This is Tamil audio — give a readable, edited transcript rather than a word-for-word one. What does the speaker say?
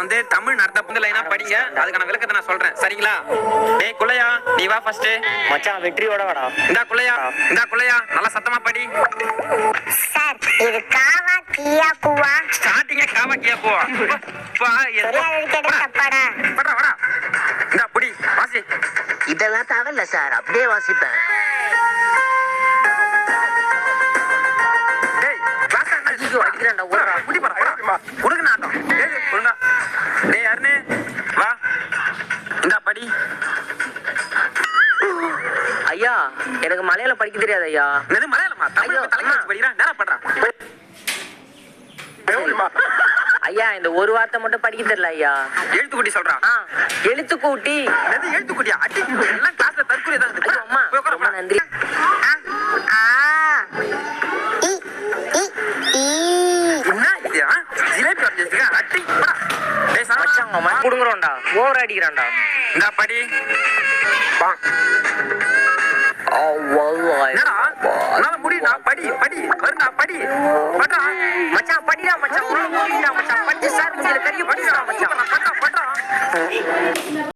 வந்து தமிழ் அர்த்த புங்க லைனா படிங்க, அதுக்கான விளக்கத்தை நான் சொல்றேன், சரிங்களா? டேய் குள்ளையா, நீ வா ஃபர்ஸ்ட். மச்சான் வெற்றியோட வாடா. இந்தா குள்ளையா நல்லா சத்தமா படி. சார் இது காவா கியா குவா ஸ்டார்டிங்கே காவா கியா குவா. பா தப்பாடா. படா வாடா. இந்தா புடி வாசி. இதெல்லாம் தேவையில்ல சார், அப்படியே வாசிப்பேன். டேய் கிளாஸ் அடிக்கிறேன்டா, ஓடுறா. புடி படா குடுங்க நாட்டம். டேய் குடுங்க. டேய் அருணே வா. இந்தா படி. ஐயா எனக்கு மலையாளம் படிக்க தெரியாது ஐயா. என்னது மலையாளமா? தமிழ்ல தலைக்கு வச்சு படிக்கிறா, நேரா பண்றா. ஐயா இந்த ஒரு வார்த்தை மட்டும் படிக்க தெரியல ஐயா. எழுத்து கூட்டி சொல்றா. எழுத்து கூட்டி. என்னது எழுத்து கூட்டியா? அடி எல்லாம் கிளாஸ்ல தற்கொலை தான் இருக்கு. அம்மா ரொம்ப நன்றி. என்ன இது? ஜிலேபி வரைஞ்சிருக்கா? அடி போடா. டேய் சரவணா மச்சான் மண் குடுங்கறோம்டா, ஓவர் அடிக்கிறான்டா. இந்தா படி. என்னடா உன்னால முடியும்டா, படி வருடா படி பட்றா. மச்சான் படிடா மச்சான், உன்னால முடியும்டா மச்சான், படிச்சு சார் முடியல பெரிய படிடா மச்சான். பட்றா